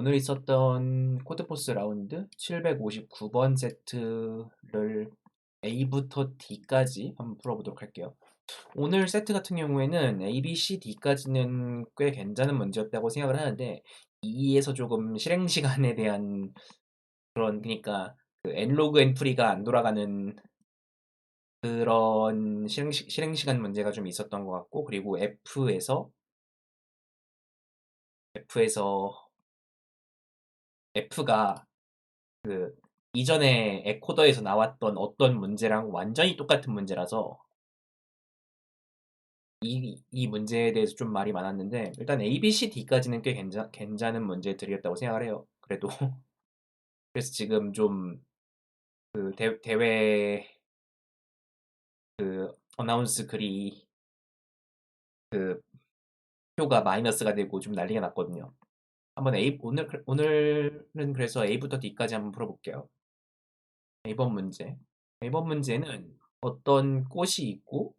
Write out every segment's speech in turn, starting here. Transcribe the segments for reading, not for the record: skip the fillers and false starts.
오늘 있었던 코드포스 라운드 759번 세트를 A부터 D까지 한번 풀어보도록 할게요. 오늘 세트 같은 경우에는 A, B, C, D까지는 꽤 괜찮은 문제였다고 생각을 하는데 E에서 조금 실행 시간에 대한 그러니까 그 n로그 엔트리가 안 돌아가는 그런 실행 시간 문제가 좀 있었던 것 같고, 그리고 F가 그 이전에 에코더에서 나왔던 어떤 문제랑 완전히 똑같은 문제라서 이 문제에 대해서 좀 말이 많았는데, 일단 A, B, C, D까지는 꽤 괜찮은 문제들이었다고 생각을 해요. 그래도 그래서 지금 좀 그 대회 그 어나운스 글이 그 표가 마이너스가 되고 좀 난리가 났거든요. 한번 오늘은 그래서 A부터 D까지 한번 풀어볼게요. A번 문제. A번 문제는 어떤 꽃이 있고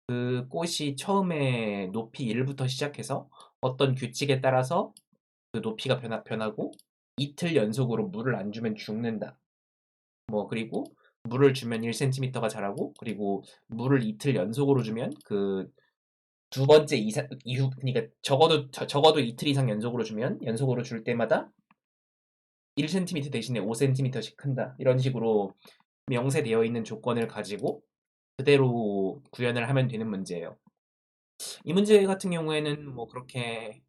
그 꽃이 처음에 높이 1부터 시작해서 어떤 규칙에 따라서 그 높이가 변하고 이틀 연속으로 물을 안 주면 죽는다. 뭐 그리고 물을 주면 1cm가 자라고, 그리고 물을 이틀 연속으로 주면 그 두 번째 이후, 그러니까 적어도 이틀 이상 연속으로 줄 때마다 1cm 대신에 5cm씩 큰다. 이런 식으로 명세되어 있는 조건을 가지고 그대로 구현을 하면 되는 문제예요. 이 문제 같은 경우에는 뭐 그렇게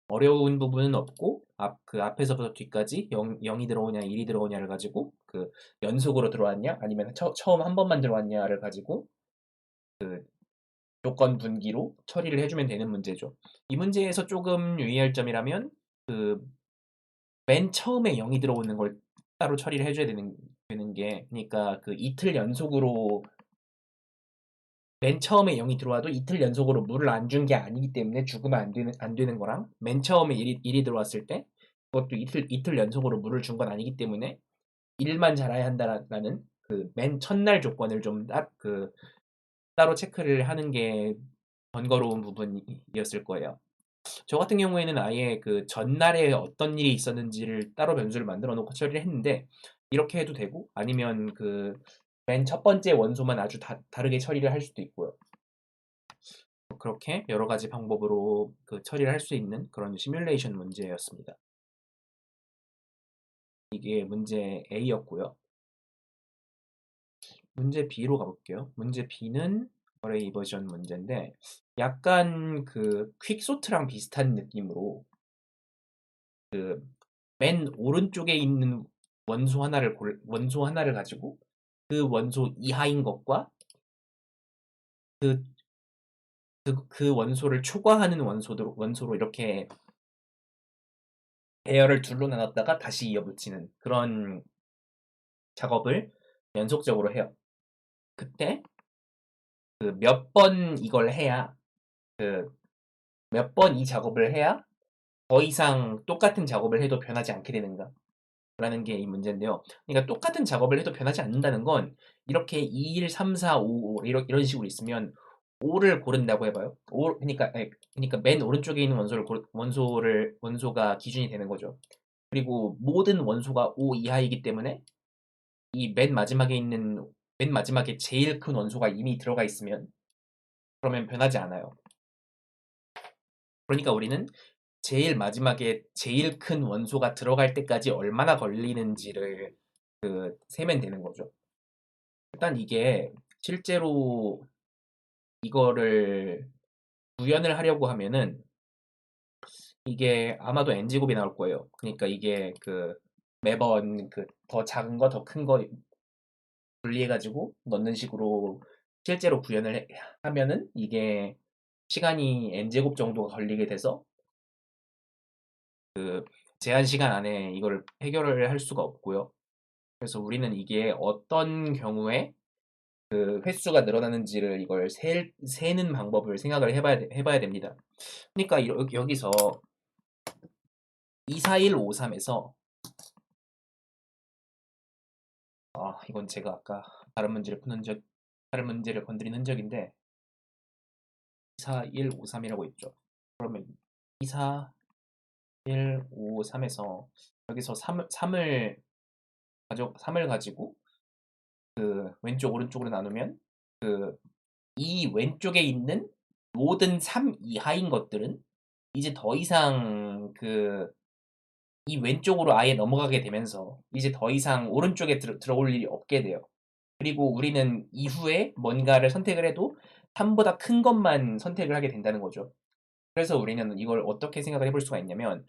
어려운 부분은 없고, 그 앞에서부터 뒤까지 0이 들어오냐 1이 들어오냐를 가지고 그 연속으로 들어왔냐 아니면 처음 한 번만 들어왔냐를 가지고 조건 분기로 처리를 해주면 되는 문제죠. 이 문제에서 조금 유의할 점이라면 그 맨 처음에 0이 들어오는 걸 따로 처리를 해줘야 되는 게, 그러니까 그 이틀 연속으로 맨 처음에 0이 들어와도 이틀 연속으로 물을 안 준 게 아니기 때문에 죽으면 안 되는 거랑, 맨 처음에 1이 들어왔을 때 그것도 이틀 연속으로 물을 준 건 아니기 때문에 1만 자라야 한다라는 그 맨 첫날 조건을 좀 따로 체크를 하는 게 번거로운 부분이었을 거예요. 저 같은 경우에는 아예 그 전날에 어떤 일이 있었는지를 따로 변수를 만들어 놓고 처리를 했는데, 이렇게 해도 되고 아니면 그 맨 첫 번째 원소만 아주 다르게 처리를 할 수도 있고요. 그렇게 여러 가지 방법으로 그 처리를 할 수 있는 그런 시뮬레이션 문제였습니다. 이게 문제 A였고요. 문제 B로 가볼게요. 문제 B는 어레이 버전 문제인데, 약간 그 퀵소트랑 비슷한 느낌으로 맨 오른쪽에 있는 원소 하나를 가지고 그 원소 이하인 것과 그, 그 원소를 초과하는 원소로 이렇게 배열을 둘로 나눴다가 다시 이어붙이는 그런 작업을 연속적으로 해요. 그때 그 몇 번 이걸 해야 그 몇 번 이 작업을 해야 더 이상 똑같은 작업을 해도 변하지 않게 되는가 라는 게 이 문제인데요. 그러니까 똑같은 작업을 해도 변하지 않는다는 건, 이렇게 2, 1, 3, 4, 5 이런 식으로 있으면 5를 고른다고 해봐요. 그러니까 맨 오른쪽에 있는 원소가 기준이 되는 거죠. 그리고 모든 원소가 5 이하이기 때문에 이 맨 마지막에 제일 큰 원소가 이미 들어가 있으면 그러면 변하지 않아요. 그러니까 우리는 제일 마지막에 제일 큰 원소가 들어갈 때까지 얼마나 걸리는지를 세면 되는 거죠. 일단 이게 실제로 이거를 구현을 하려고 하면은 이게 아마도 n제곱이 나올 거예요. 그러니까 이게 매번 더 작은 거, 더 큰 거 분리해가지고 넣는 식으로 실제로 하면은 이게 시간이 n제곱 정도가 걸리게 돼서 제한 시간 안에 이걸 해결을 할 수가 없고요. 그래서 우리는 이게 어떤 경우에 횟수가 늘어나는지를 이걸 세는 방법을 생각을 해봐야 됩니다. 그러니까 여기서 24153에서 이건 제가 아까 다른 문제를 건드린 흔적인데 24153이라고 있죠. 그러면 1, 5, 3에서 여기서 3을 가지고 그 왼쪽 오른쪽으로 나누면 그 이 왼쪽에 있는 모든 3 이하인 것들은 이제 더 이상 이 왼쪽으로 아예 넘어가게 되면서 이제 더 이상 오른쪽에 들어올 일이 없게 돼요. 그리고 우리는 이후에 뭔가를 선택을 해도 3보다 큰 것만 선택을 하게 된다는 거죠. 그래서 우리는 이걸 어떻게 생각을 해볼 수가 있냐면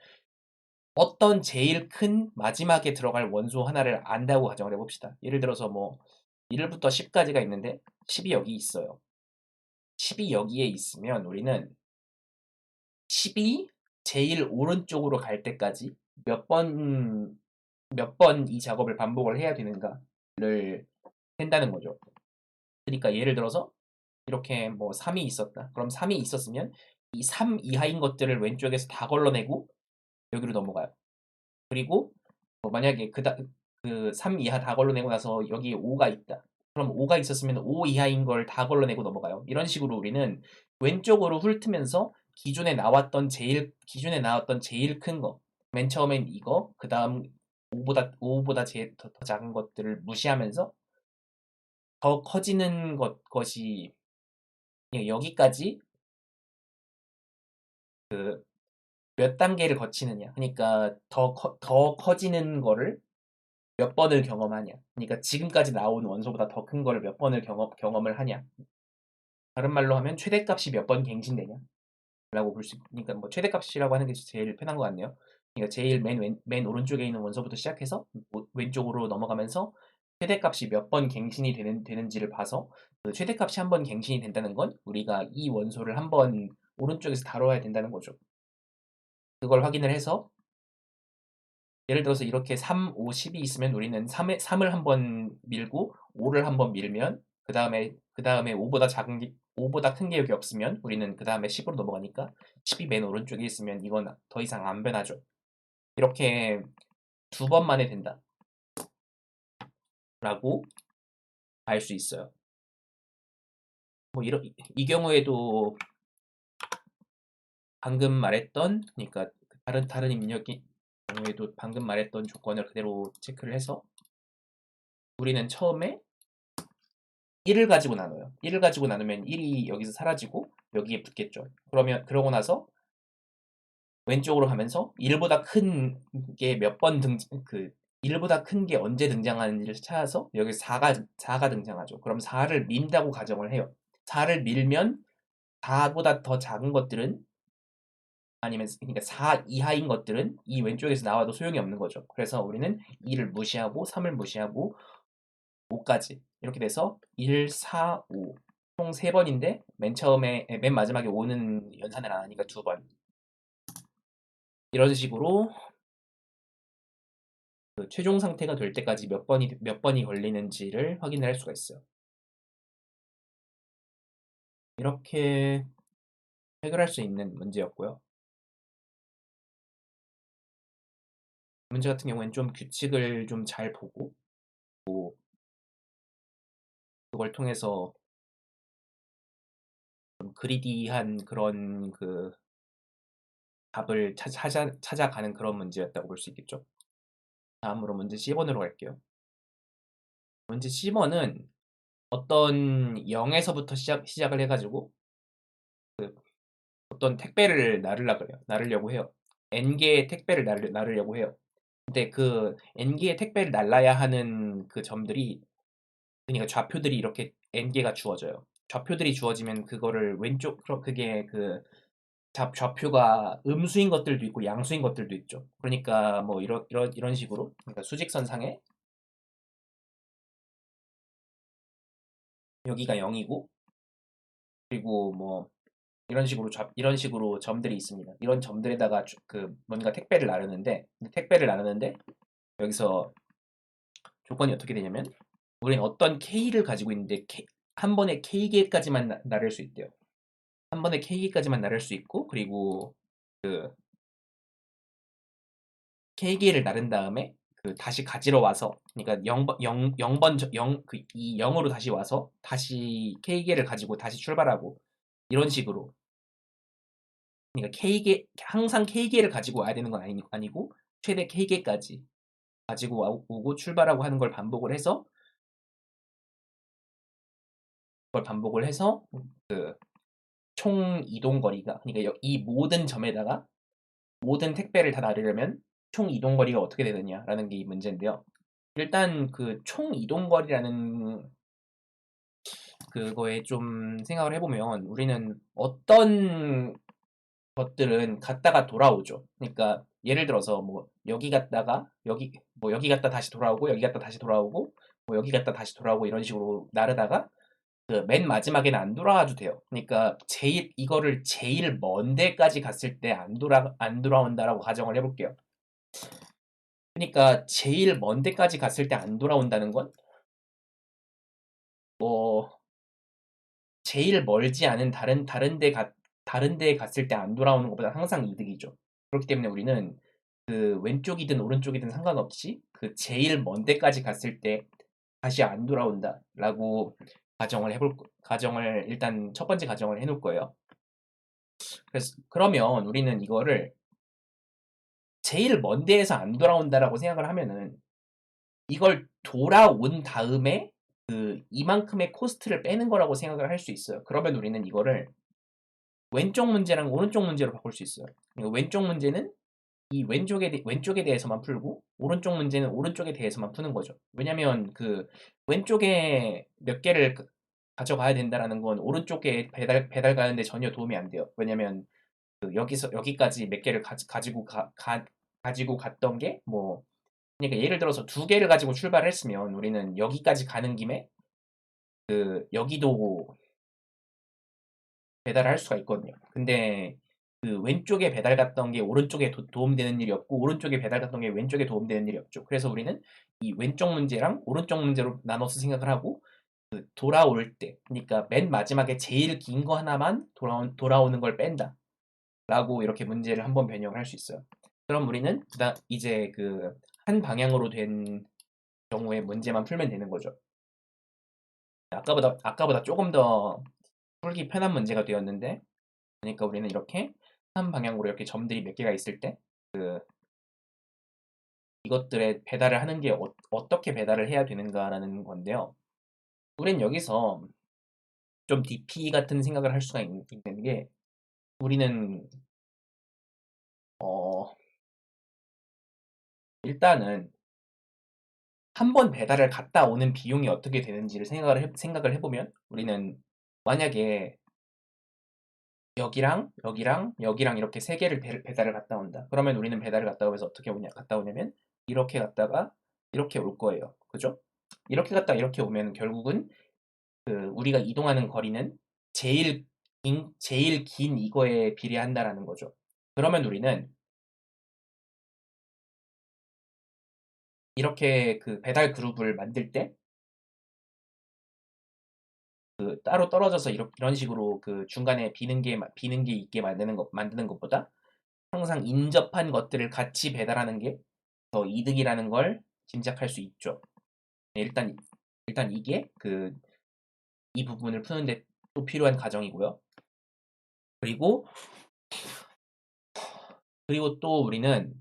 어떤 제일 큰 마지막에 들어갈 원소 하나를 안다고 가정을 해봅시다. 예를 들어서 뭐 1부터 10까지가 있는데 10이 여기 있어요. 10이 여기에 있으면 우리는 10이 제일 오른쪽으로 갈 때까지 몇 번 이 작업을 반복을 해야 되는가를 센다는 거죠. 그러니까 예를 들어서 이렇게 뭐 3이 있었다. 그럼 3이 있었으면 이 3 이하인 것들을 왼쪽에서 다 걸러내고 여기로 넘어가요. 그리고 뭐 만약에 그3 이하 다 걸러내고 나서 여기 5가 있다. 그럼 5가 있었으면 5 이하인 걸 다 걸러내고 넘어가요. 이런 식으로 우리는 왼쪽으로 훑으면서 기존에 나왔던 제일 큰 거, 맨 처음엔 이거, 그 다음 5보다 제일 더 작은 것들을 무시하면서 더 커지는 것이 여기까지 그 몇 단계를 거치느냐. 그러니까 더 커지는 거를 몇 번을 경험하냐. 그러니까 지금까지 나온 원소보다 더 큰 거를 몇 번을 경험을 하냐. 다른 말로 하면 최대값이 몇 번 갱신되냐. 라고 볼 수, 그러니까 뭐 최대값이라고 하는 게 제일 편한 것 같네요. 그러니까 제일 맨 오른쪽에 있는 원소부터 시작해서 왼쪽으로 넘어가면서 최대값이 몇 번 갱신이 되는지를 봐서 그 최대값이 한 번 갱신이 된다는 건 우리가 이 원소를 한 번 오른쪽에서 다뤄야 된다는 거죠. 그걸 확인을 해서 예를 들어서 이렇게 3, 5, 10이 있으면 우리는 3을 한번 밀고 5를 한번 밀면 그 다음에 5보다 큰 게 여기 없으면 우리는 그 다음에 10으로 넘어가니까 10이 맨 오른쪽에 있으면 이건 더 이상 안 변하죠. 이렇게 2번 만에 된다. 라고 알 수 있어요. 뭐 이 경우에도 방금 말했던 그러니까 다른 입력이 경우에도 방금 말했던 조건을 그대로 체크를 해서 우리는 처음에 1을 가지고 나눠요. 1을 가지고 나누면 1이 여기서 사라지고 여기에 붙겠죠. 그러고 나서 왼쪽으로 가면서 1보다 큰 게 몇 번 1보다 큰 게 언제 등장하는지를 찾아서 여기 4가 등장하죠. 그럼 4를 민다고 가정을 해요. 4를 밀면 4보다 더 작은 것들은 아니면 그러니까 4 이하인 것들은 이 왼쪽에서 나와도 소용이 없는 거죠. 그래서 우리는 2를 무시하고 3을 무시하고 5까지 이렇게 돼서 1, 4, 5 총 3번인데 맨 마지막에 5는 연산을 안 하니까 2번 이런 식으로 그 최종 상태가 될 때까지 몇 번이 걸리는지를 확인을 할 수가 있어요. 이렇게 해결할 수 있는 문제였고요. 문제 같은 경우에는 좀 규칙을 좀 잘 보고 그걸 통해서 좀 그리디한 그런 그 답을 찾아가는 그런 문제였다고 볼 수 있겠죠. 다음으로 문제 C번으로 갈게요. 문제 C번은 어떤 0에서부터 시작을 해가지고 그 어떤 택배를 나르려고 해요. N개의 택배를 나르려고 해요. 근데 그 N개의 택배를 날라야 하는 그 점들이 그러니까 좌표들이 이렇게 N개가 주어져요. 좌표들이 주어지면 그거를 그게 좌표가 음수인 것들도 있고 양수인 것들도 있죠. 그러니까 뭐 이런 식으로 그러니까 수직선상에 여기가 0이고 그리고 뭐 이런 식으로 점들이 있습니다. 이런 점들에다가 뭔가 택배를 나르는데 여기서 조건이 어떻게 되냐면 우리는 어떤 K를 가지고 있는데 한 번에 K개까지만 나를 수 있대요. 한 번에 K개까지만 나를 수 있고 그리고 그 K개를 나른 다음에 다시 가지러 와서 그러니까 0으로 다시 와서 다시 K개를 가지고 다시 출발하고 이런 식으로 그러니까 K개, 항상 K개를 가지고 와야 되는 건 아니고 최대 K개까지 가지고 오고 출발하고 하는 걸 반복을 해서 그 총 이동 거리가, 그러니까 이 모든 점에다가 모든 택배를 다 나르려면 총 이동 거리가 어떻게 되느냐라는 게 이 문제인데요. 일단 그 총 이동 거리라는 그거에 좀 생각을 해보면 우리는 어떤 것들은 갔다가 돌아오죠. 그러니까 예를 들어서 뭐 여기 갔다가 여기 갔다 다시 돌아오고 여기 갔다 다시 돌아오고 뭐 여기 갔다 다시 돌아오고 이런 식으로 나르다가 그 맨 마지막에는 안 돌아와도 돼요. 그러니까 이거를 제일 먼 데까지 갔을 때 안 돌아온다라고 가정을 해볼게요. 그러니까 제일 먼 데까지 갔을 때 안 돌아온다는 건 뭐 제일 멀지 않은 다른 데에 갔을 때 안 돌아오는 것보다 항상 이득이죠. 그렇기 때문에 우리는 그 왼쪽이든 오른쪽이든 상관없이 그 제일 먼 데까지 갔을 때 다시 안 돌아온다라고 가정을 일단 첫 번째 가정을 해놓을 거예요. 그래서 그러면 우리는 이거를 제일 먼 데에서 안 돌아온다라고 생각을 하면은 이걸 돌아온 다음에 그 이만큼의 코스트를 빼는 거라고 생각을 할 수 있어요. 그러면 우리는 이거를 왼쪽 문제랑 오른쪽 문제로 바꿀 수 있어요. 그러니까 왼쪽 문제는 이 왼쪽에 대해서만 풀고 오른쪽 문제는 오른쪽에 대해서만 푸는 거죠. 왜냐면 그 왼쪽에 몇 개를 가져가야 된다라는 건 오른쪽에 배달 가는데 전혀 도움이 안 돼요. 왜냐면 그 여기서 여기까지 몇 개를 가지고 갔던 게 뭐 그러니까 예를 들어서 두 개를 가지고 출발을 했으면 우리는 여기까지 가는 김에 그 여기도 배달을 할 수가 있거든요. 근데 그 왼쪽에 배달 갔던 게 오른쪽에 도움되는 일이 없고 오른쪽에 배달 갔던 게 왼쪽에 도움되는 일이 없죠. 그래서 우리는 이 왼쪽 문제랑 오른쪽 문제로 나눠서 생각을 하고 그 돌아올 때, 그러니까 맨 마지막에 제일 긴 거 하나만 돌아오는 걸 뺀다. 라고 이렇게 문제를 한번 변형을 할 수 있어요. 그럼 우리는 이제 그 한 방향으로 된 경우에 문제만 풀면 되는 거죠. 아까보다 조금 더 풀기 편한 문제가 되었는데, 그러니까 우리는 이렇게 한 방향으로 이렇게 점들이 몇 개가 있을 때, 그 이것들의 배달을 하는 게 떻게 배달을 해야 되는가라는 건데요. 우린 여기서 좀 DP 같은 생각을 할 수가 있는 게, 우리는 어 일단은 한 번 배달을 갔다 오는 비용이 어떻게 되는지를 생각을 해보면 우리는 만약에 여기랑 이렇게 세 개를 배달을 갔다 온다. 그러면 우리는 배달을 갔다 오면서 어떻게 갔다 오냐면 이렇게 갔다가 이렇게 올 거예요. 그죠? 이렇게 갔다 이렇게 오면 결국은 그 우리가 이동하는 거리는 제일 긴 이거에 비례한다라는 거죠. 그러면 우리는 이렇게 그 배달 그룹을 만들 때 그 따로 떨어져서 이런 식으로 그 중간에 비는 게 있게 만드는 것보다 항상 인접한 것들을 같이 배달하는 게 더 이득이라는 걸 짐작할 수 있죠. 네, 일단 이게 그 이 부분을 푸는데 또 필요한 과정이고요. 그리고 또 우리는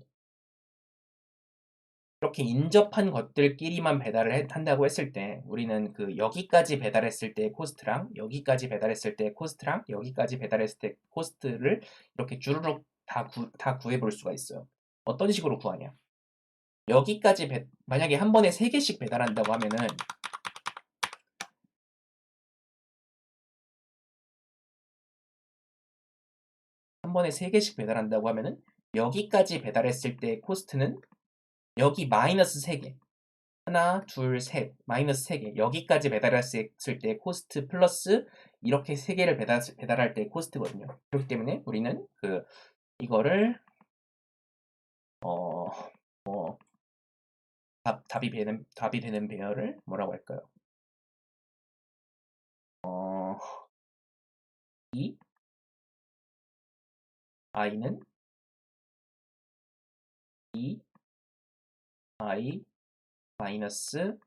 이렇게 인접한 것들끼리만 배달을 한다고 했을 때 우리는 그 여기까지 배달했을 때 코스트랑 여기까지 배달했을 때 코스트랑 여기까지 배달했을 때 코스트를 이렇게 주르륵 다 구해 볼 수가 있어요. 어떤 식으로 구하냐? 만약에 한 번에 3개씩 배달한다고 하면은 한 번에 3개씩 배달한다고 하면은 여기까지 배달했을 때 코스트는 여기 마이너스 3개. 하나, 둘, 셋. 마이너스 3개. 여기까지 배달했을 때 코스트 플러스 이렇게 3개를 배달할 때 코스트거든요. 그렇기 때문에 우리는 그 이거를 어, 뭐 답이 되는 배열을 뭐라고 할까요? 어, 이 i는 2 i 마이너스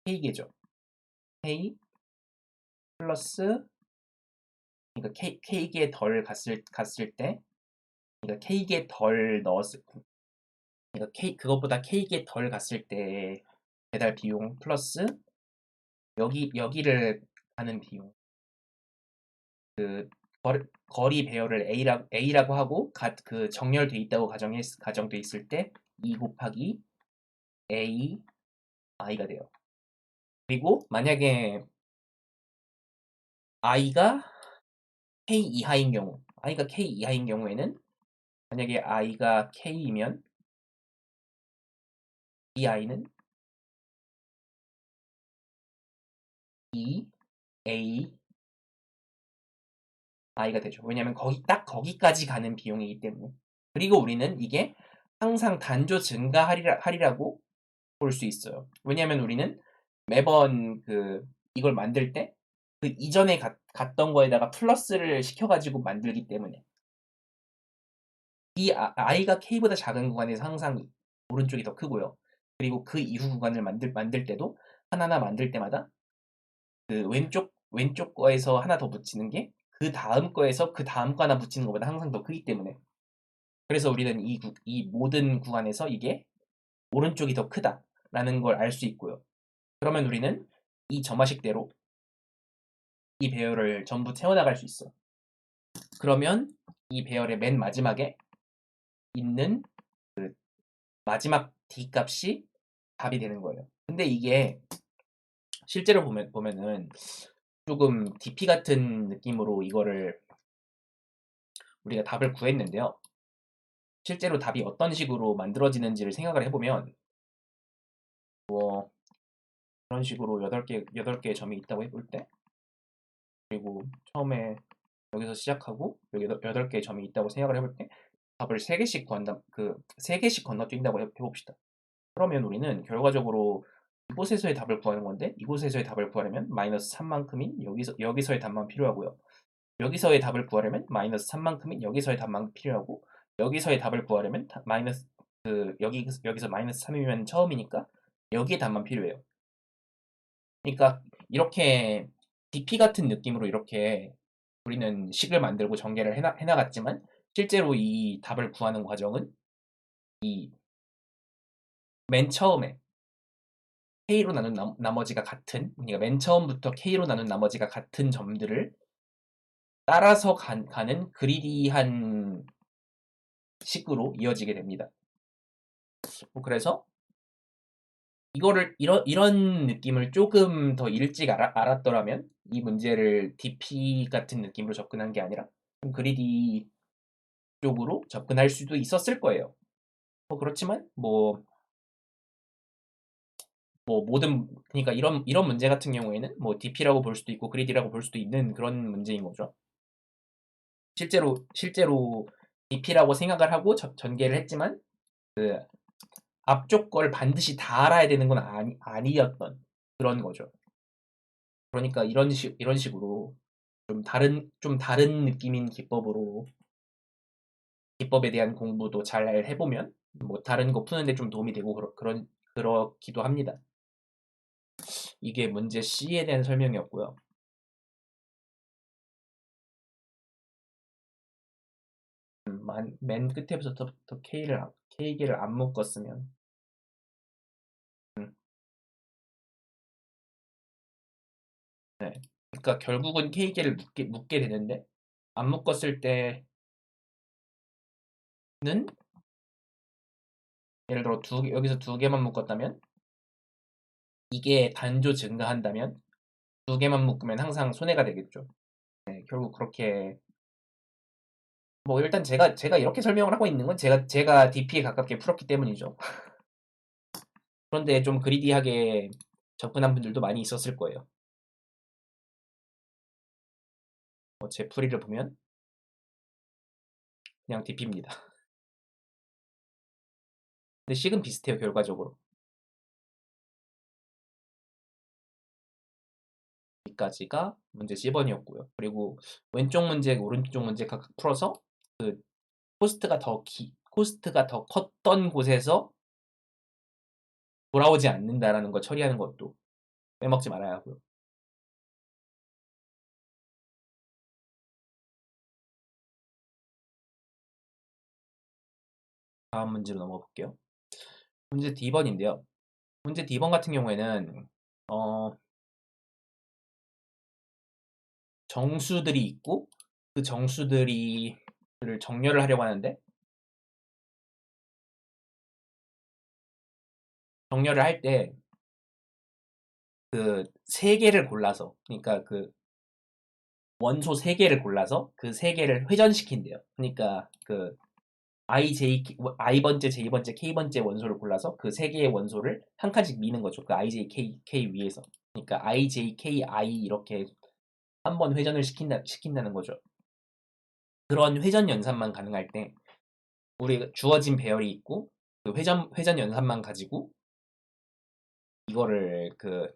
k개죠. k 플러스 그러니까 K개 덜 갔을 때, 그러니까 K개 덜 넣었을, 그러니까 그것보다 K개 덜 갔을 때 배달 비용 플러스 여기를 가는 비용. 그 거리 배열을 A라고 하고 그 정렬돼 있다고 가정돼 있을 때 2 곱하기 A I가 돼요. 그리고 만약에 I가 K 이하인 경우에는 만약에 I가 K이면 이 I는 2A I가 되죠. 왜냐면 딱 거기까지 가는 비용이기 때문에. 그리고 우리는 이게 항상 단조 증가하리라고 볼 수 있어요. 왜냐면 우리는 매번 이걸 만들 때 그 이전에 갔던 거에다가 플러스를 시켜가지고 만들기 때문에 이 I가 K보다 작은 구간에서 항상 오른쪽이 더 크고요. 그리고 그 이후 구간을 만들 때도 하나하나 만들 때마다 그 왼쪽 거에서 하나 더 붙이는 게 그 다음 거에서 그 다음 거 하나 붙이는 것보다 항상 더 크기 때문에. 그래서 우리는 이 모든 구간에서 이게 오른쪽이 더 크다라는 걸 알 수 있고요. 그러면 우리는 이 점화식대로 이 배열을 전부 채워나갈 수 있어. 그러면 이 배열의 맨 마지막에 있는 마지막 D 값이 답이 되는 거예요. 근데 이게 실제로 보면은 조금 DP 같은 느낌으로 이거를 우리가 답을 구했는데요. 실제로 답이 어떤 식으로 만들어지는지를 생각을 해보면 뭐 그런 식으로 8개의 점이 있다고 해볼 때 그리고 처음에 여기서 시작하고 여기 8개의 점이 있다고 생각을 해볼 때 답을 3개씩 구한다. 3개씩 건너뛴다고 해봅시다. 그러면 우리는 결과적으로 이곳에서의 답을 구하는 건데 이곳에서의 답을 구하려면 마이너스 3만큼인 여기서의 답만 필요하고요. 여기서의 답을 구하려면 마이너스 3만큼인 여기서의 답만 필요하고 여기서의 답을 구하려면 마이너스 여기서 마이너스 3이면 처음이니까 여기에 답만 필요해요. 그러니까 이렇게 DP 같은 느낌으로 이렇게 우리는 식을 만들고 전개를 해나갔지만 실제로 이 답을 구하는 과정은 이 맨 처음에 K로 나눈 나머지가 같은, 그러니까 맨 처음부터 K로 나눈 나머지가 같은 점들을 따라서 가는 그리디한 식으로 이어지게 됩니다. 그래서 이런 느낌을 조금 더 일찍 알았더라면 이 문제를 DP 같은 느낌으로 접근한 게 아니라 좀 그리디 쪽으로 접근할 수도 있었을 거예요. 그렇지만 그러니까 이런 문제 같은 경우에는 뭐 DP라고 볼 수도 있고 그리디라고 볼 수도 있는 그런 문제인 거죠. 실제로 DP라고 생각을 하고 전개를 했지만 앞쪽 걸 반드시 다 알아야 되는 건 아니었던 그런 거죠. 그러니까 이런 식으로 좀 다른 느낌인 기법에 대한 공부도 잘 해보면 뭐 다른 거 푸는데 좀 도움이 되고 그렇기도 합니다. 이게 문제 C에 대한 설명이었고요. 맨 끝에부터 K개를 안 묶었으면 네. 그러니까 결국은 K개를 묶게 되는데 안 묶었을 때는 예를 들어 여기서 2개만 묶었다면 이게 단조 증가한다면 2개만 묶으면 항상 손해가 되겠죠. 네, 결국 그렇게 뭐 일단 제가 이렇게 설명을 하고 있는 건 제가 DP에 가깝게 풀었기 때문이죠. 그런데 좀 그리디하게 접근한 분들도 많이 있었을 거예요. 제 풀이를 보면 그냥 DP입니다. 근데 식은 비슷해요, 결과적으로. 여기까지가 문제 C번이었고요. 그리고 왼쪽 문제, 오른쪽 문제 각각 풀어서 그 코스트가 더 컸던 곳에서 돌아오지 않는다라는 거 처리하는 것도 빼먹지 말아야 하고요. 다음 문제로 넘어가 볼게요. 문제 D번인데요. 문제 D번 같은 경우에는 정수들이 있고 그 정수들이 를 정렬을 하려고 하는데 정렬을 할 때 그 세 개를 골라서 그러니까 그 원소 세 개를 골라서 그 세 개를 회전시킨대요. 그러니까 그 i번째, j번째, k번째 원소를 골라서 그 세 개의 원소를 한 칸씩 미는 거죠. 그 k 위에서. 그러니까 i, j, k, i 이렇게 한 번 회전을 시킨다는 거죠. 그런 회전 연산만 가능할 때 우리 주어진 배열이 있고 그 회전 연산만 가지고 이거를 그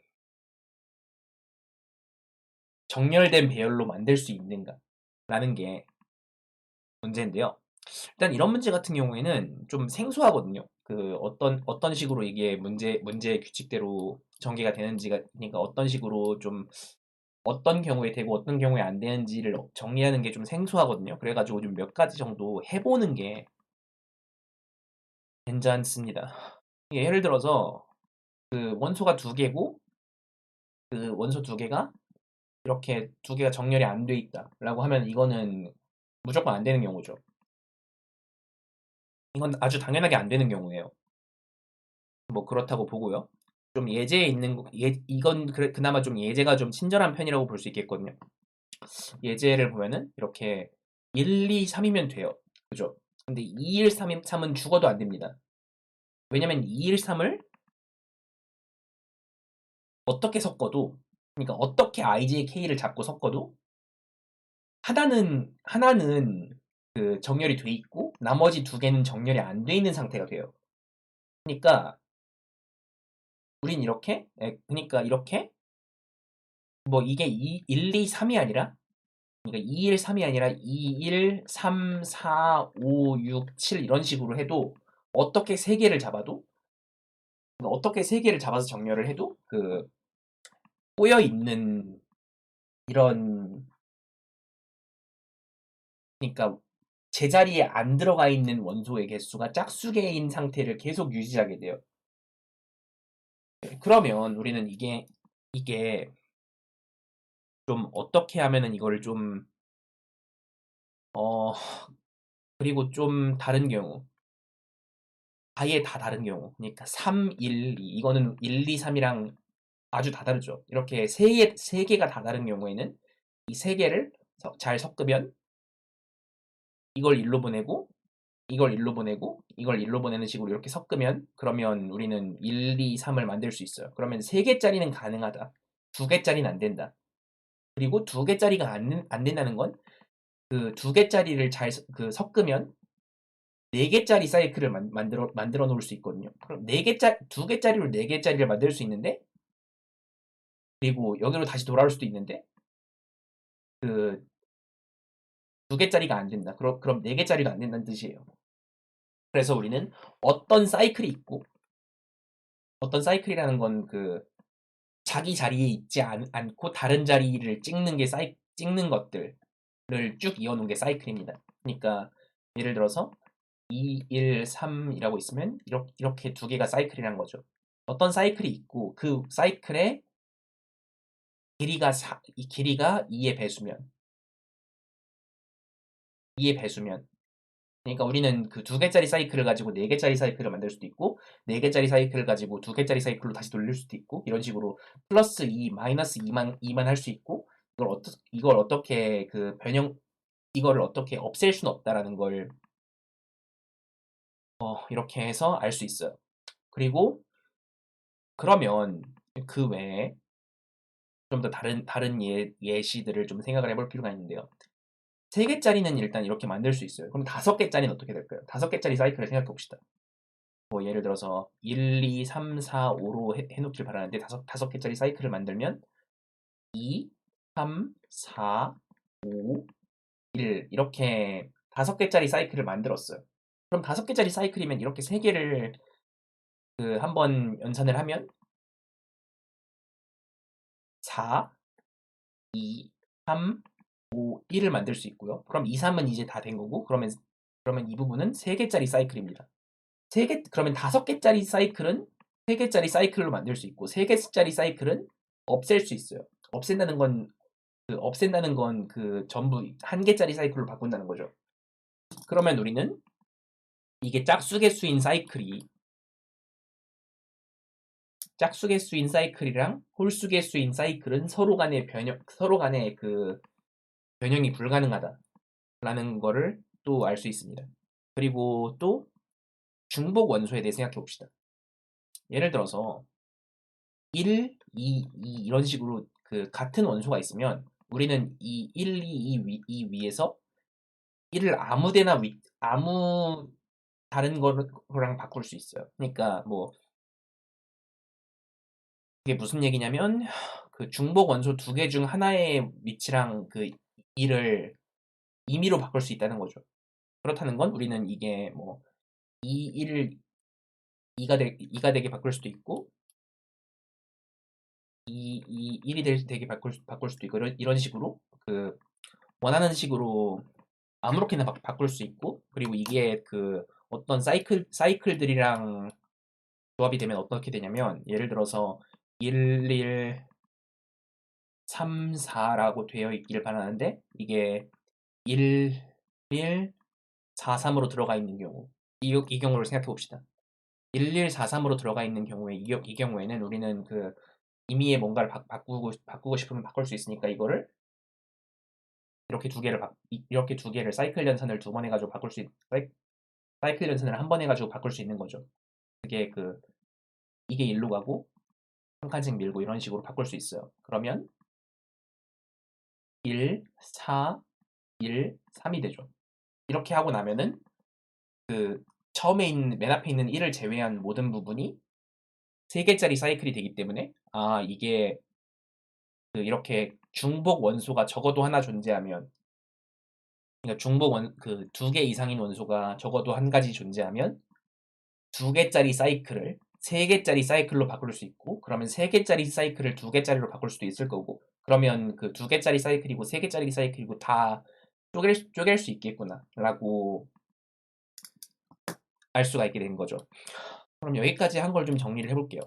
정렬된 배열로 만들 수 있는가라는 게 문제인데요. 일단 이런 문제 같은 경우에는 좀 생소하거든요. 그 어떤 식으로 이게 문제 규칙대로 전개가 되는지가 그러니까 어떤 식으로 좀 어떤 경우에 되고 어떤 경우에 안 되는지를 정리하는 게 좀 생소하거든요. 그래가지고 좀 몇 가지 정도 해보는 게 괜찮습니다. 예를 들어서 그 원소가 두 개고 그 원소 두 개가 이렇게 두 개가 정렬이 안 돼 있다라고 하면 이거는 무조건 안 되는 경우죠. 이건 아주 당연하게 안 되는 경우예요. 뭐 그렇다고 보고요. 좀 예제에 있는 이건 그나마 좀 예제가 좀 친절한 편이라고 볼 수 있겠거든요. 예제를 보면은 이렇게 1, 2, 3이면 돼요. 그죠? 근데 2, 1, 3은 죽어도 안 됩니다. 왜냐면 2, 1, 3을 어떻게 섞어도 그러니까 어떻게 IJK를 잡고 섞어도 하나는 그 정렬이 돼 있고 나머지 두 개는 정렬이 안 돼 있는 상태가 돼요. 그러니까 우린 이렇게 그러니까 이렇게 뭐 이게 1, 2, 3이 아니라 그러니까 2, 1, 3이 아니라 2, 1, 3, 4, 5, 6, 7 이런 식으로 해도 어떻게 세 개를 잡아도 그러니까 어떻게 세 개를 잡아서 정렬을 해도 그 꼬여 있는 이런 그러니까 제자리에 안 들어가 있는 원소의 개수가 짝수개인 상태를 계속 유지하게 돼요. 그러면 우리는 이게 좀 어떻게 하면은 이거를 좀 어, 그리고 좀 다른 경우 아예 다 다른 경우 그러니까 3, 1, 2 이거는 1, 2, 3이랑 아주 다 다르죠. 이렇게 세 개가 다 다른 경우에는 이 세 개를 잘 섞으면 이걸 일로 보내고 이걸 일로 보내고 이걸 일로 보내는 식으로 이렇게 섞으면 그러면 우리는 1, 2, 3을 만들 수 있어요. 그러면 3개짜리는 가능하다. 2개짜리는 안 된다. 그리고 2개짜리가 안 된다는 건 그 2개짜리를 잘 섞으면 4개짜리 사이클을 만들어 놓을 수 있거든요. 그럼 2개짜리로 4개짜리를 만들 수 있는데 그리고 여기로 다시 돌아올 수도 있는데 그 2개짜리가 안 된다. 그럼 4개짜리가 안 된다는 뜻이에요. 그래서 우리는 어떤 사이클이 있고 어떤 사이클이라는 건 그 자기 자리에 있지 않고 다른 자리를 찍는 것들을 쭉 이어놓은 게 사이클입니다. 그러니까 예를 들어서 2, 1, 3이라고 있으면 이렇게 두 개가 사이클이라는 거죠. 어떤 사이클이 있고 그 사이클의 이 길이가 2의 배수면 그러니까 우리는 그 2개짜리 사이클을 가지고 4개짜리 사이클을 만들 수도 있고 4개짜리 사이클을 가지고 2개짜리 사이클로 다시 돌릴 수도 있고 이런 식으로 플러스 2, 마이너스 2만 할 수 있고 이걸 어떻게 이거를 어떻게 없앨 수는 없다라는 걸 이렇게 해서 알 수 있어요. 그리고 그러면 그 외에 좀 더 다른 예시들을 좀 생각을 해볼 필요가 있는데요. 3개짜리는 일단 이렇게 만들 수 있어요. 그럼 5개짜리는 어떻게 될까요? 5개짜리 사이클을 생각해 봅시다. 뭐 예를 들어서 1, 2, 3, 4, 5로 해놓길 바라는데 다섯 개짜리 사이클을 만들면 2, 3, 4, 5, 1 이렇게 5개짜리 사이클을 만들었어요. 그럼 5개짜리 사이클이면 이렇게 3개를 그 한번 연산을 하면 4, 2, 3, 5, 1을 만들 수 있고요. 그럼 2, 3은 이제 다 된 거고 그러면 이 부분은 3개짜리 사이클입니다. 그러면 5개짜리 사이클은 3개짜리 사이클로 만들 수 있고 3개짜리 사이클은 없앨 수 있어요. 없앤다는 건 그 전부 1개짜리 사이클로 바꾼다는 거죠. 그러면 우리는 이게 짝수개수인 사이클이랑 홀수개수인 사이클은 서로 간의 그 변형이 불가능하다라는 거를 또 알 수 있습니다. 그리고 또 중복 원소에 대해 생각해 봅시다. 예를 들어서 1, 2, 2 이런 식으로 그 같은 원소가 있으면 우리는 이 1, 2, 2 위에서 1을 아무 다른 거랑 바꿀 수 있어요. 그러니까 뭐 그게 무슨 얘기냐면 그 중복 원소 2개 중 하나의 위치랑 그 2를 임의로 바꿀 수 있다는 거죠. 그렇다는 건 우리는 이게 뭐 2, 1을 2가 되게 바꿀 수도 있고 1이 되게 바꿀 수도 있고 이런 식으로 그 원하는 식으로 아무렇게나 바꿀 수 있고 그리고 이게 그 어떤 사이클들이랑 조합이 되면 어떻게 되냐면 예를 들어서 1, 1, 3, 4라고 되어 있기를 바라는데 이게 1, 1, 4, 3으로 들어가 있는 경우 이 경우를 생각해 봅시다. 1, 1, 4, 3으로 들어가 있는 경우에 이 경우에는 우리는 그 임의의 뭔가를 바꾸고 싶으면 바꿀 수 있으니까 이거를 이렇게 두 개를 사이클 연산을 2번 해가지고 사이클 연산을 한 번 해가지고 바꿀 수 있는 거죠. 그게 이게 1로 가고 한 칸씩 밀고 이런 식으로 바꿀 수 있어요. 그러면 1, 4, 1, 3이 되죠. 이렇게 하고 나면은 그 맨 앞에 있는 1을 제외한 모든 부분이 3개짜리 사이클이 되기 때문에 이게 이렇게 중복 원소가 적어도 하나 존재하면 그러니까 그 2개 이상인 원소가 적어도 한 가지 존재하면 2개짜리 사이클을 3개짜리 사이클로 바꿀 수 있고 그러면 3개짜리 사이클을 2개짜리로 바꿀 수도 있을 거고 그러면 그 2개짜리 사이클이고 3개짜리 사이클이고 다 쪼갤 수 있겠구나 라고 알 수가 있게 된 거죠. 그럼 여기까지 한 걸 좀 정리를 해볼게요.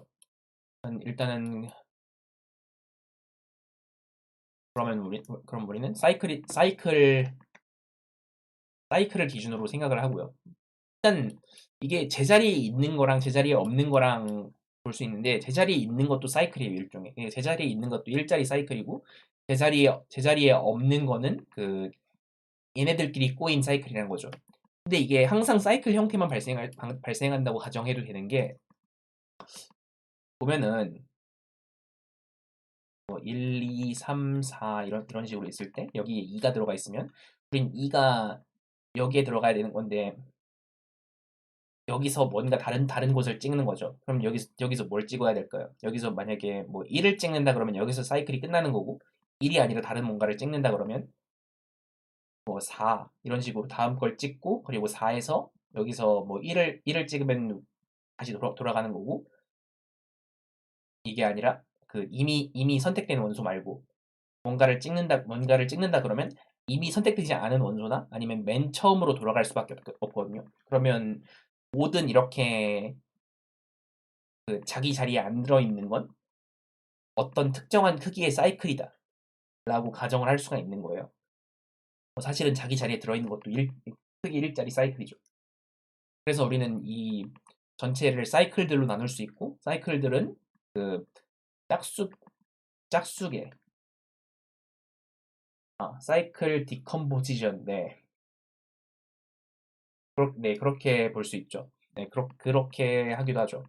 일단은 그럼 우리는 사이클을 기준으로 생각을 하고요. 일단 이게 제자리에 있는 거랑 제자리에 없는 거랑 볼 수 있는데 제자리에 있는 것도 사이클이에요, 일종의. 제자리에 있는 것도 일자리 사이클이고 제자리에 없는 거는 그 얘네들끼리 꼬인 사이클이라는 거죠. 근데 이게 항상 사이클 형태만 발생한다고 가정해도 되는 게 보면은 뭐 1, 2, 3, 4 이런 식으로 있을 때 여기에 2가 들어가 있으면 우린 2가 여기에 들어가야 되는 건데 여기서 뭔가 다른 곳을 찍는 거죠. 그럼 여기서 뭘 찍어야 될까요? 여기서 만약에 뭐 1을 찍는다 그러면 여기서 사이클이 끝나는 거고 1이 아니라 다른 뭔가를 찍는다 그러면 뭐 4 이런 식으로 다음 걸 찍고 그리고 4에서 여기서 뭐 1을 찍으면 다시 돌아가는 거고 이게 아니라 그 이미 선택된 원소 말고 뭔가를 찍는다 그러면 이미 선택되지 않은 원소나 아니면 맨 처음으로 돌아갈 수밖에 없거든요. 그러면 모든 이렇게 그 자기 자리에 안 들어있는 건 어떤 특정한 크기의 사이클이다 라고 가정을 할 수가 있는 거예요. 사실은 자기 자리에 들어있는 것도 크기 1짜리 사이클이죠. 그래서 우리는 이 전체를 사이클들로 나눌 수 있고 사이클들은 그 짝수계 사이클 디컴포지션 네, 그렇게 볼 수 있죠. 네, 그렇게 하기도 하죠.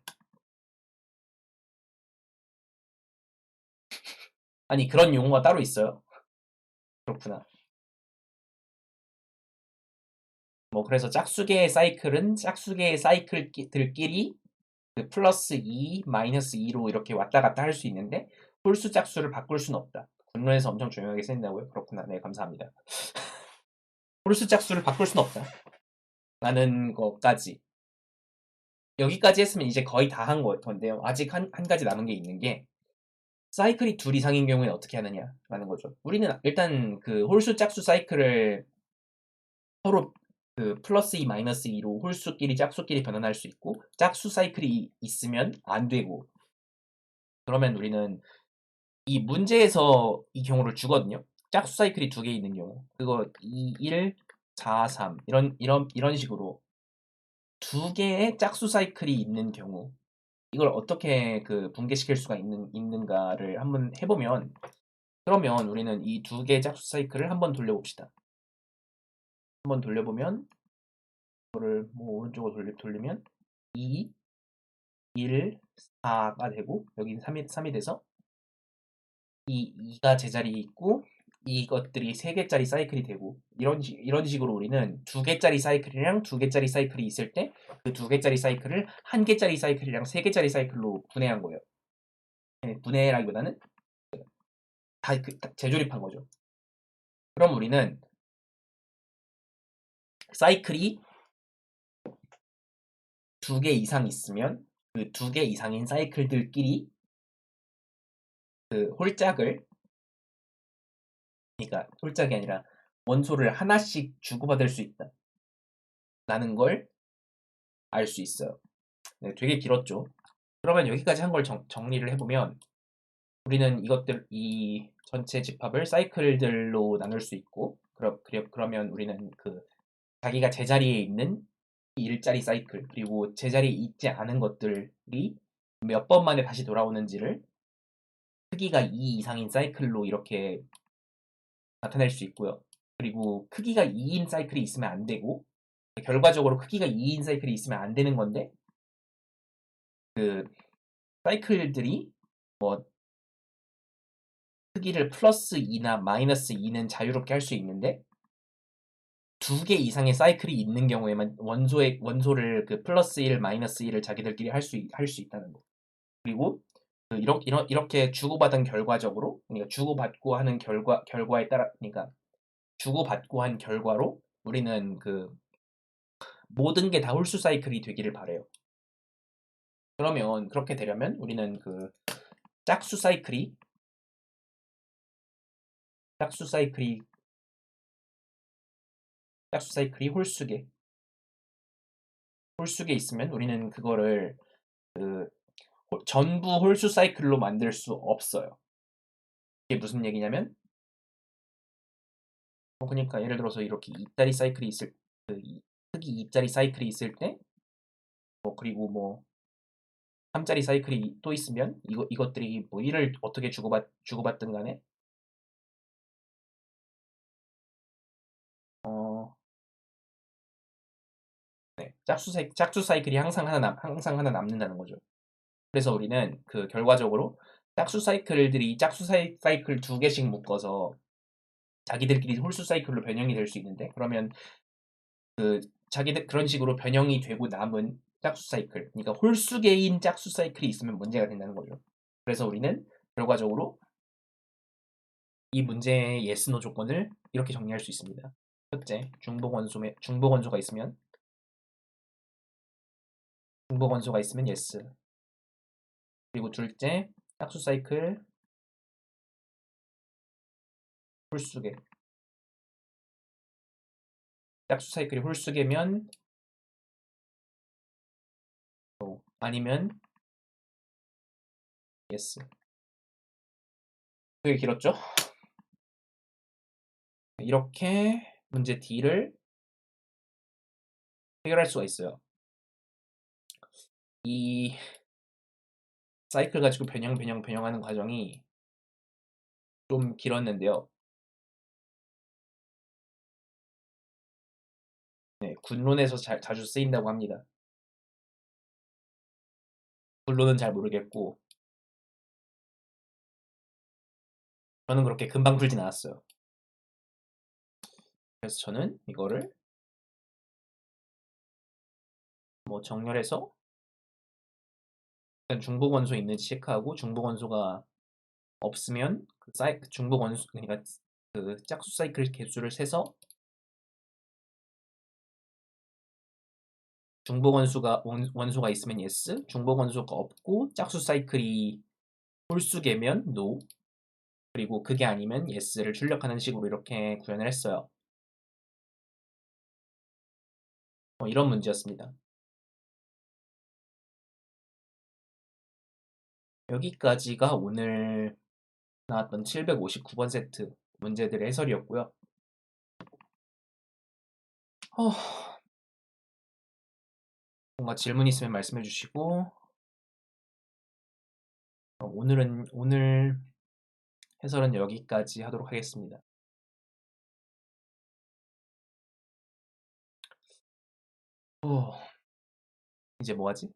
아니, 그런 용어가 따로 있어요. 그렇구나. 뭐, 그래서 짝수계의 사이클은 짝수계의 사이클들끼리 그 플러스 2, 마이너스 2로 이렇게 왔다 갔다 할 수 있는데, 홀수 짝수를 바꿀 수는 없다. 본론에서 엄청 조용하게 쓰인다고요? 그렇구나. 네, 감사합니다. 홀수 짝수를 바꿀 수는 없다. 라는 것까지. 여기까지 했으면 이제 거의 다 한 건데요. 아직 한 가지 남은 게 있는 게, 사이클이 둘 이상인 경우에 어떻게 하느냐라는 거죠. 우리는 일단 그 홀수 짝수 사이클을 서로 그 플러스 2 마이너스 2로 홀수끼리 짝수끼리 변환할 수 있고 짝수 사이클이 있으면 안 되고 그러면 우리는 이 문제에서 이 경우를 주거든요. 짝수 사이클이 두 개 있는 경우 그거 2, 1, 4, 3 이런 식으로 두 개의 짝수 사이클이 있는 경우 이걸 어떻게 그 분개시킬 수가 있는가를 한번 해보면 그러면 우리는 이 두 개의 짝수 사이클을 한번 돌려봅시다. 한번 돌려보면 이거를 뭐 오른쪽으로 돌리면 2, 1, 4가 되고 여기는 3이 돼서 이 2가 제자리에 있고 이것들이 3개짜리 사이클이 되고 이런 식으로 우리는 2개짜리 사이클이랑 2개짜리 사이클이 있을 때 그 2개짜리 사이클을 1개짜리 사이클이랑 3개짜리 사이클로 분해한 거예요. 네, 분해라기보다는 다 재조립한 거죠. 그럼 우리는 사이클이 2개 이상 있으면 그 2개 이상인 사이클들끼리 그 홀짝을 그러니까 홀짝이 아니라 원소를 하나씩 주고받을 수 있다. 라는 걸 알 수 있어요. 네, 되게 길었죠. 그러면 여기까지 한 걸 정리를 해보면 우리는 이 전체 집합을 사이클들로 나눌 수 있고 그러면 우리는 그 자기가 제자리에 있는 이 일자리 사이클 그리고 제자리에 있지 않은 것들이 몇 번 만에 다시 돌아오는지를 크기가 2 이상인 사이클로 이렇게 나타낼 수 있고요. 그리고 크기가 2인 사이클이 있으면 안 되고 결과적으로 크기가 2인 사이클이 있으면 안 되는 건데 그 사이클들이 뭐 크기를 플러스 2나 마이너스 2는 자유롭게 할 수 있는데 2개 이상의 사이클이 있는 경우에만 원소를 그 플러스 1, 마이너스 1을 자기들끼리 할 수 있다는 거. 그리고 그 이렇게 주고받은 결과적으로 그러니까 주고받고 하는 결과에 따라 그러니까 주고받고 한 결과로 우리는 그 모든 게 다 홀수 사이클이 되기를 바래요. 그러면 그렇게 되려면 우리는 그 짝수 사이클이 짝수 사이클이 짝수 사이클이 홀수계 있으면 우리는 그거를 그 전부 홀수 사이클로 만들 수 없어요. 이게 무슨 얘기냐면 그러니까 예를 들어서 이렇게 2짜리 사이클이 있을 크기 2짜리 사이클이 있을 때 그리고 뭐 3짜리 사이클이 또 있으면 이것들이 뭐 1을 어떻게 주고받든 간에 네, 짝수 사이클이 항상 하나 남는다는 거죠. 그래서 우리는 그 결과적으로 짝수 사이클 두 개씩 묶어서 자기들끼리 홀수 사이클로 변형이 될 수 있는데 그러면 그 자기들 그런 식으로 변형이 되고 남은 짝수 사이클 그러니까 홀수계인 짝수 사이클이 있으면 문제가 된다는 거죠. 그래서 우리는 결과적으로 이 문제의 yes, no 조건을 이렇게 정리할 수 있습니다. 첫째, 중복 원소가 있으면 yes. 그리고 둘째, 짝수 사이클 홀수계. 짝수 사이클이 홀수계면 no. 아니면 yes. 되게 길었죠? 이렇게 문제 D를 해결할 수가 있어요. 이 사이클 가지고 변형하는 과정이 좀 길었는데요. 네, 군론에서 자주 쓰인다고 합니다. 군론은 잘 모르겠고 저는 그렇게 금방 풀진 않았어요. 그래서 저는 이거를 뭐 정렬해서 일단 중복 원소 있는지 체크하고 중복 원소가 없으면 그 중복 원소 그러니까 그 짝수 사이클 개수를 세서 중복 원소가 있으면 yes, 중복 원소가 없고 짝수 사이클이 홀수계면 no, 그리고 그게 아니면 yes를 출력하는 식으로 이렇게 구현을 했어요. 이런 문제였습니다. 여기까지가 오늘 나왔던 759번 세트 문제들의 해설이었고요. 어, 뭔가 질문 있으면 말씀해 주시고, 오늘 해설은 여기까지 하도록 하겠습니다. 이제 뭐 하지?